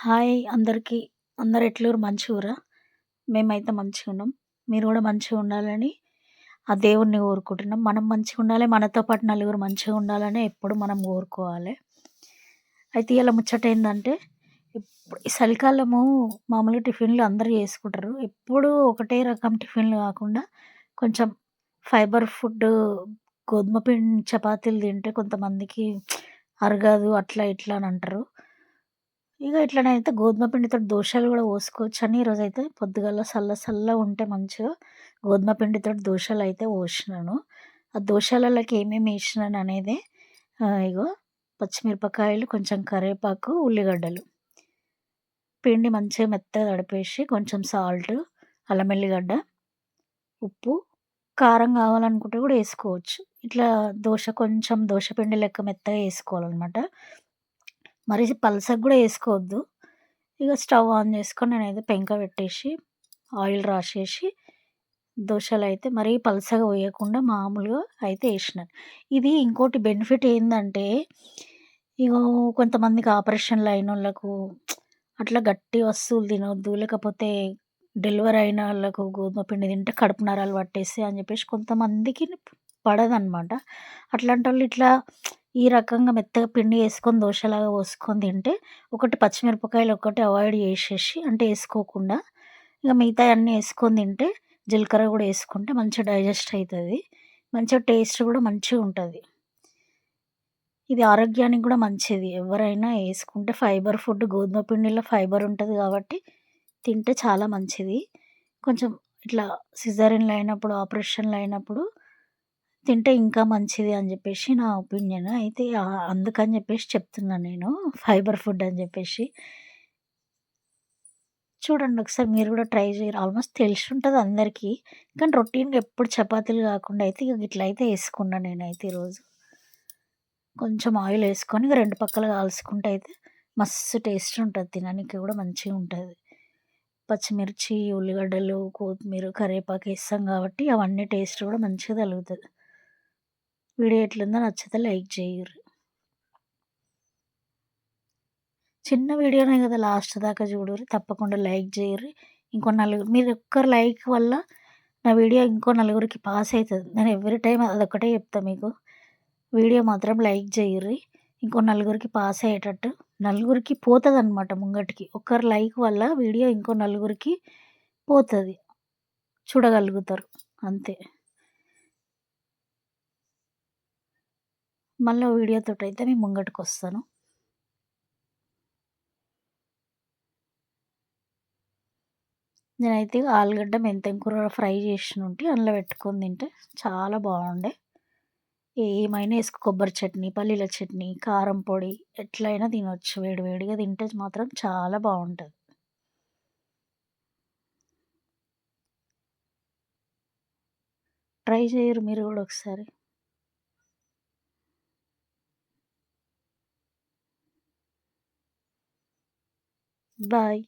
Hi అందరికీ. అందరు ఎట్లుర్రు మంచిగుర్రా? మేమైతే మంచిగున్నాం. మీరు గూడా మంచిగుండాలని ఆ దేవుడిని కోరుకుంటున్నాం. మనం మంచిగుండాలే, మనతో పాటు నలుగురు మంచిగుండాలనే ఎప్పుడు మనం కోరుకోవాలే. అయితే ఇయాల ముచ్చటేందంటే, ఇప్పుడు ఈ చలికాలము మామూలుగా టిఫిన్‌లు అందరూ చేసుకుంటారు. ఎప్పుడూ ఒకటే రకం టిఫిన్‌లు గాకుండా కొంచెం ఫైబర్ ఫుడ్డు గోధుమ చపాతీలు తింటే కొంతమందికి అరగదు అట్లా ఇట్లా అని అంటారు. ఇగ ఇట్లనైతే గోధుమ పిండితోటి దోసలు గూడా పోసుకోవచ్చని ఈరోజైతే పొద్దుగాల సల్లగుంటే మంచిగా గోధుమ పిండితోటి దోసలైతే పోషినాను. ఆ దోసలలోకి ఏమేమి ఏసినాననేదే ఇగో పచ్చిమిరపకాయలు, కొంచెం కరివేపాకు, ఉల్లిగడ్డలు. పిండి మంచిగా మెత్తగా తడిపేసి కొంచెం సాల్ట్, అల్లం ఎల్లిగడ్డ, ఉప్పు, కారం కావాలనుకుంటే గూడా ఏసుకోవచ్చు. ఇట్లా కొంచెం దోస పిండి లెక్క మెత్తగా ఏసుకోవాలనమాట. మరీ పలసగా గూడా ఏసుకోవద్దు. ఇగ స్టవ్ ఆన్ చేసుకొని నేనైతే పెంక పెట్టేసి, ఆయిల్ రాసేసి, దోసలైతే మరీ పలసగా పోయకుండా మామూలుగా అయితే ఏసినాను. ఇది ఇంకోటి బెనిఫిట్ ఏందంటే, ఇగో కొంతమందికి ఆపరేషన్‌లయినోళ్ళకు అట్లా గట్టి వస్తువులు తినొద్దు, లేకపోతే డెలివరీ అయినోళ్ళకు గోధుమ పిండి తింటే కడుపు నరాలు పట్టేస్తాయి అని చెప్పేసి కొంతమందికి పడదనమాట. అట్లాంటోళ్ళు ఇట్లా ఈ రకంగా మెత్తగా పిండి యేసుకొని దోసలాగా పోసుకొని తింటే, ఒకటి పచ్చిమిరపకాయలు ఒక్కటి అవాయిడ్ చేసేసి అంటే ఏసుకోకుండా, ఇగ మిగతాయన్నీ యేసుకొని తింటే, జీలకర్ర గూడా యేసుకుంటే మంచిగా డైజెస్ట్ అయితది. మంచిగా టేస్ట్ గూడా మంచిగుంటది. ఇది ఆరోగ్యానికి గూడా మంచిది. ఎవరైనా యేసుకుంటే ఫైబర్ ఫుడ్ గోధుమ పిండిలో ఫైబర్ ఉంటది గాబట్టి, తింటే చాలా మంచిది. కొంచెం ఇట్లా సిజేరియన్‌లయినప్పుడు, ఆపరేషన్‌లయినప్పుడు తింటే ఇంకా మంచిది అని జెప్పేసి నా ఒపీనియన్. అయితే అందుకని జెప్పేసి చెప్తున్నా నేను. ఫైబర్ ఫుడ్ అని జెప్పేసి. చూడండి ఒకసారి మీరు గూడా ట్రై జేయరు. ఆల్మోస్ట్ తెలిసుంటది అందరికీ. కానీ రొటీన్‌గా ఎప్పుడు చపాతీలు గాకుండా అయితే ఇగ గిట్లయితే యేసుకున్నా నేనైతే ఈరోజు. కొంచెం ఆయిలేసుకొని ఇగ 2 పక్కల కాల్చుకుంటే అయితే మస్తు టేస్ట్ ఉంటది. తిననీకి గూడా మంచిగుంటది. పచ్చిమిర్చి, ఉల్లిగడ్డలు, కొత్తిమీర, కరివేపాకు ఏస్తాం గాబట్టి అవన్నీ టేస్ట్ గూడా మంచిగా తగులుతది. వీడియో ఎట్లుందో నచ్చితే లైక్ చేయుర్రి. చిన్న వీడియోనే గదా! లాస్ట్ దాకా చూడుర్రి. తప్పకుండా లైక్ చేయుర్రి. మీరు ఒక్కరి లైక్ వల్ల నా వీడియో ఇంకో నలుగురికి పాస్ అయితది. నేను ఎవ్రీ టైమ్ అదొక్కటే చెప్తా మీకు. వీడియో మాత్రం లైక్ చేయుర్రి. ఇంకో నలుగురికి పాస్ అయ్యేటట్టు. నలుగురికి పోతదనమాట ముంగటికి. ఒక్కరి లైక్ వల్ల వీడియో ఇంకో నలుగురికి పోతది. చూడగలుగుతారు. అంతే. మళ్ళా వీడియోతోటైతే మీ ముంగటికొస్తాను. నేనైతే ఆలుగడ్డ, మెంతెం కూర ఫ్రై చేసినుంటి అందులో పెట్టుకొని తింటే చాలా బావుండే. ఏమైనా కొబ్బరి చట్నీ, పల్లీల చట్నీ, కారం పొడి ఎట్లైనా తినొచ్చు. వేడి వేడిగా తింటే మాత్రం చాలా బావుంటది. ట్రై చేయరు మీరు గూడా ఒకసారి. బాయ్.